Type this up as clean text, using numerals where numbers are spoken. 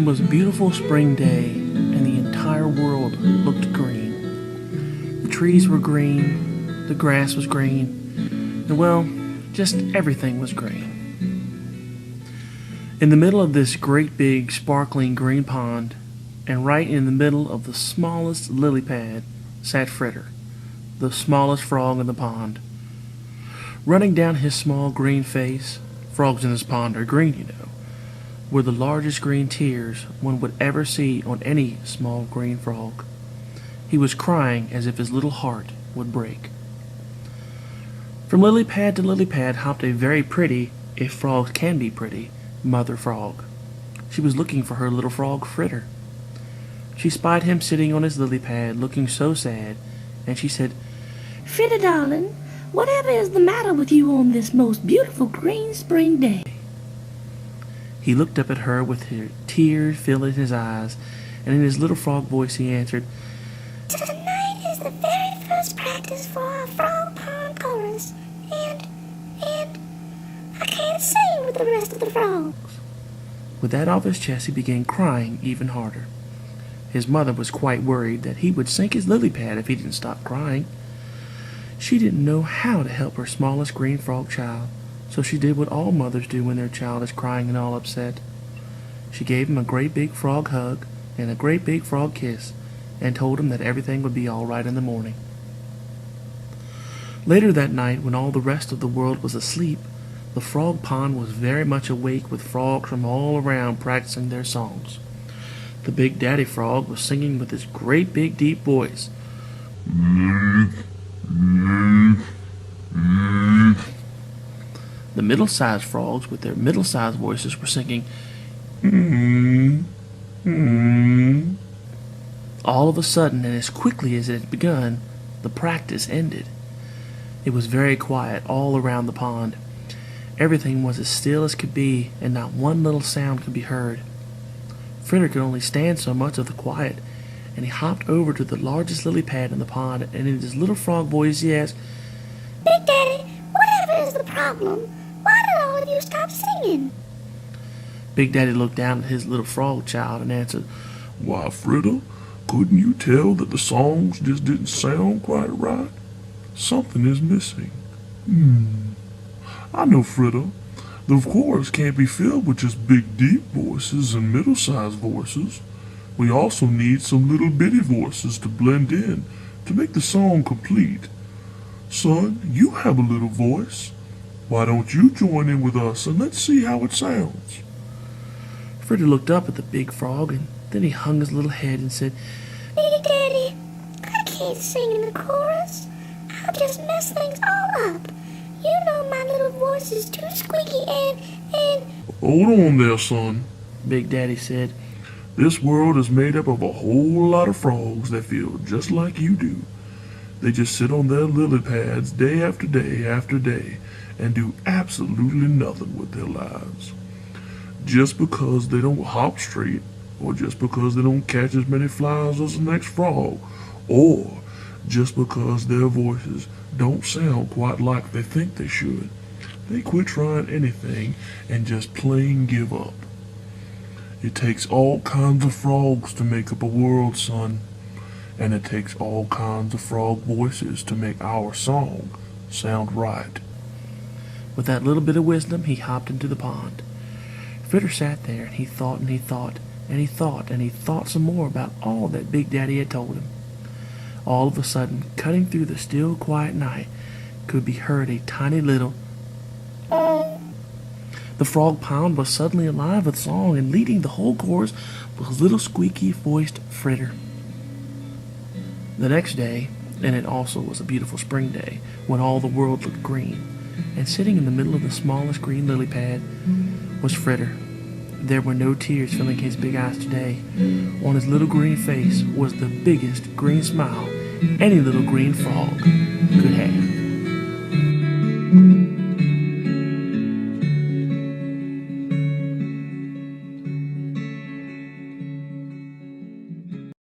was a beautiful spring day, and the entire world looked green. The trees were green, the grass was green, and well, just everything was green. In the middle of this great big sparkling green pond, and right in the middle of the smallest lily pad, sat Fritter, the smallest frog in the pond. Running down his small green face, frogs in this pond are green, you know, were the largest green tears one would ever see on any small green frog. He was crying as if his little heart would break. From lily pad to lily pad hopped a very pretty, if frogs can be pretty, mother frog. She was looking for her little frog Fritter. She spied him sitting on his lily pad looking so sad, and she said, "Fritter, darling, whatever is the matter with you on this most beautiful green spring day?" He looked up at her with tears filling his eyes, and in his little frog voice he answered, "Tonight is the very first practice for our frog pond chorus, and I can't sing with the rest of the frogs." With that off his chest, he began crying even harder. His mother was quite worried that he would sink his lily pad if he didn't stop crying. She didn't know how to help her smallest green frog child, so she did what all mothers do when their child is crying and all upset. She gave him a great big frog hug and a great big frog kiss, and told him that everything would be all right in the morning. Later that night, when all the rest of the world was asleep, the frog pond was very much awake with frogs from all around practicing their songs. The big daddy frog was singing with his great big deep voice. The middle-sized frogs with their middle-sized voices were singing. All of a sudden, and as quickly as it had begun, the practice ended. It was very quiet all around the pond. Everything was as still as could be, and not one little sound could be heard. Fritter could only stand so much of the quiet, and he hopped over to the largest lily pad in the pond, and in his little frog voice he asked, "Big Daddy, whatever is the problem? Why did all of you stop singing?" Big Daddy looked down at his little frog child and answered, "Why, Fritter, couldn't you tell that the songs just didn't sound quite right? Something is missing." "I know, Fritter. The chorus can't be filled with just big, deep voices and middle-sized voices. We also need some little bitty voices to blend in to make the song complete. Son, you have a little voice. Why don't you join in with us and let's see how it sounds?" Fritter looked up at the big frog, and then he hung his little head and said, "Big Daddy, I can't sing in the chorus. I'll just mess things all up. You know my little voice is too squeaky and... "Hold on there, son," Big Daddy said. "This world is made up of a whole lot of frogs that feel just like you do. They just sit on their lily pads day after day after day and do absolutely nothing with their lives. Just because they don't hop straight, or just because they don't catch as many flies as the next frog, or just because their voices don't sound quite like they think they should, they quit trying anything and just plain give up. It takes all kinds of frogs to make up a world, son, and it takes all kinds of frog voices to make our song sound right." With that little bit of wisdom, he hopped into the pond. Fritter sat there, and he thought and he thought and he thought and he thought some more about all that Big Daddy had told him. All of a sudden, cutting through the still, quiet night, could be heard a tiny little... The frog pond was suddenly alive with song, and leading the whole chorus was little squeaky-voiced Fritter. The next day, and it also was a beautiful spring day, when all the world looked green, and sitting in the middle of the smallest green lily pad was Fritter. There were no tears filling his big eyes today. On his little green face was the biggest green smile any little green frog could have.